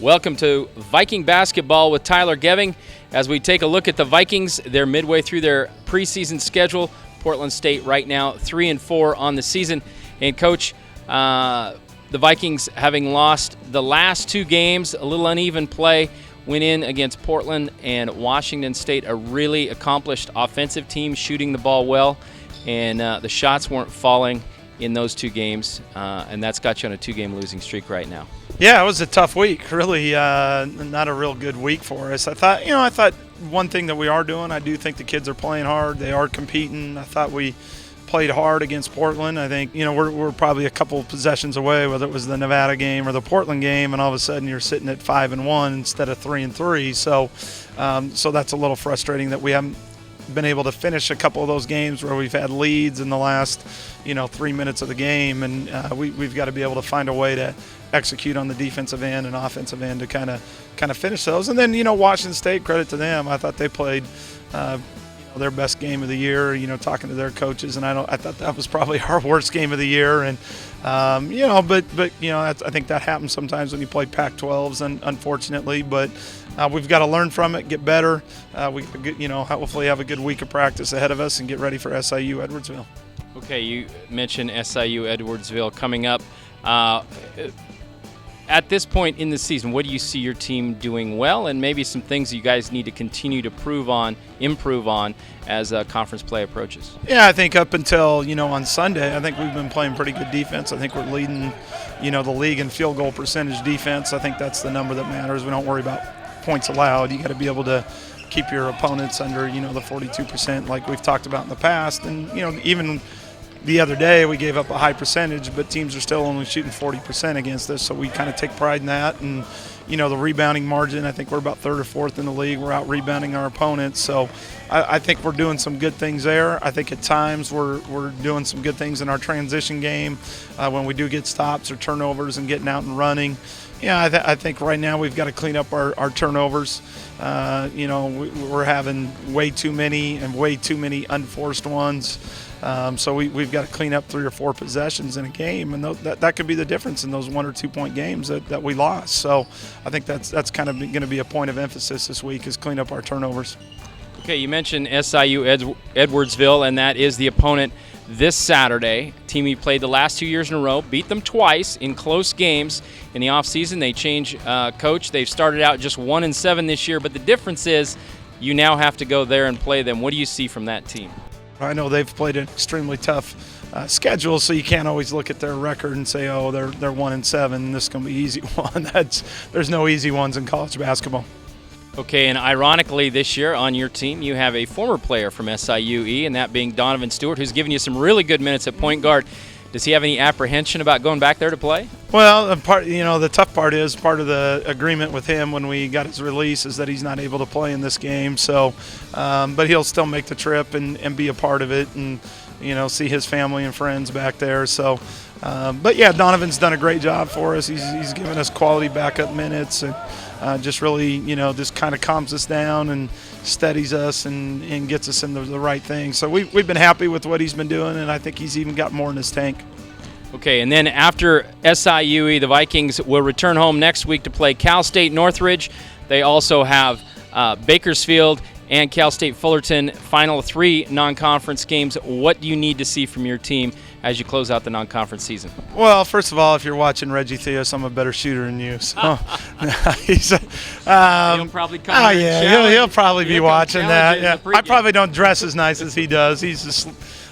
Welcome to Viking Basketball with Tyler Geving. As we take a look at the Vikings, they're midway through their preseason schedule. Portland State right now 3-4 on the season. And Coach, the Vikings, having lost the last two games, a little uneven play, went in against Portland and Washington State, a really accomplished offensive team, shooting the ball well, and the shots weren't falling in those two games, and that's got you on a two-game losing streak right now. Yeah, it was a tough week. Really, not a real good week for us. I thought one thing that we are doing, I do think the kids are playing hard. They are competing. I thought we played hard against Portland. I think, we're probably a couple of possessions away, whether it was the Nevada game or the Portland game, and all of a sudden you're sitting at 5-1 instead of 3-3. So that's a little frustrating that we haven't been able to finish a couple of those games where we've had leads in the last 3 minutes of the game, and we've got to be able to find a way to execute on the defensive end and offensive end to kind of finish those. And then Washington State, credit to them, I thought they played their best game of the year, talking to their coaches, and I thought that was probably our worst game of the year. And but I think that happens sometimes when you play Pac-12s, and unfortunately, but we've got to learn from it, get better. We hopefully have a good week of practice ahead of us and get ready for SIU Edwardsville. Okay, you mentioned SIU Edwardsville coming up. At this point in the season, what do you see your team doing well, and maybe some things you guys need to continue to improve on as conference play approaches? Yeah, I think up until, on Sunday, I think we've been playing pretty good defense. I think we're leading, the league in field goal percentage defense. I think that's the number that matters. We don't worry about points allowed. You got to be able to keep your opponents under, the 42% like we've talked about in the past. And, even the other day we gave up a high percentage, but teams are still only shooting 40% against us, so we kind of take pride in that. And the rebounding margin, I think we're about third or fourth in the league. We're out rebounding our opponents, so I think we're doing some good things there. I think at times we're doing some good things in our transition game when we do get stops or turnovers and getting out and running. Yeah, I think right now we've got to clean up our turnovers. We're having way too many unforced ones. So we've got to clean up 3 or 4 possessions in a game, and that could be the difference in those 1 or 2 point games that we lost. So I think that's kind of going to be a point of emphasis this week, is clean up our turnovers. Okay, you mentioned SIU Edwardsville, and that is the opponent this Saturday. Team you played the last 2 years in a row, beat them twice in close games. In the offseason, they changed coach. They've started out just 1-7 this year, but the difference is you now have to go there and play them. What do you see from that team? I know they've played an extremely tough schedule, so you can't always look at their record and say, oh, they're 1-7, this is going to be an easy one. There's no easy ones in college basketball. Okay, and ironically this year on your team you have a former player from SIUE, and that being Donovan Stewart, who's given you some really good minutes at point guard. Does he have any apprehension about going back there to play? Well, the tough part is, part of the agreement with him when we got his release is that he's not able to play in this game. So, but he'll still make the trip and be a part of it, and see his family and friends back there. So, but yeah, Donovan's done a great job for us. He's given us quality backup minutes, and just really just kind of calms us down and steadies us and gets us into the right thing. So we've been happy with what he's been doing, and I think he's even got more in his tank. Okay, and then after SIUE, the Vikings will return home next week to play Cal State Northridge. They also have Bakersfield and Cal State Fullerton, final 3 non-conference games. What do you need to see from your team as you close out the non-conference season? Well, first of all, if you're watching Reggie Theos, I'm a better shooter than you. So he'll probably come. He'll probably be watching that. Yeah, I probably don't dress as nice as he does. He just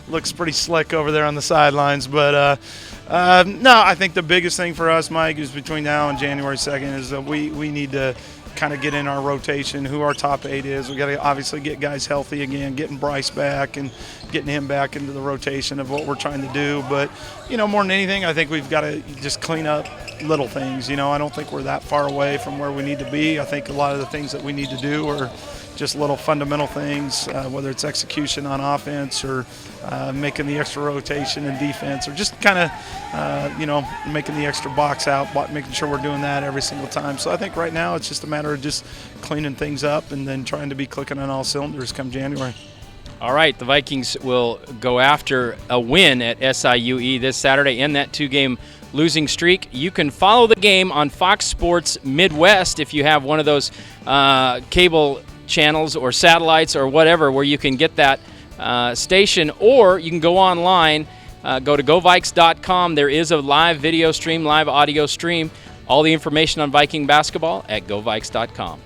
looks pretty slick over there on the sidelines. But no, I think the biggest thing for us, Mike, is between now and January 2nd is that we need to kind of get in our rotation, who our top 8 is. We got to obviously get guys healthy again, getting Bryce back and getting him back into the rotation of what we're trying to do. But, more than anything, I think we've got to just clean up little things. I don't think we're that far away from where we need to be. I think a lot of the things that we need to do are just little fundamental things, whether it's execution on offense or making the extra rotation in defense, or just kind of, making the extra box out, making sure we're doing that every single time. So I think right now it's just a matter of just cleaning things up and then trying to be clicking on all cylinders come January. All right, the Vikings will go after a win at SIUE this Saturday, end that 2-game losing streak. You can follow the game on Fox Sports Midwest if you have one of those cable channels or satellites or whatever where you can get that station, or you can go online, go to govikes.com. There is a live video stream, live audio stream. All the information on Viking basketball at govikes.com.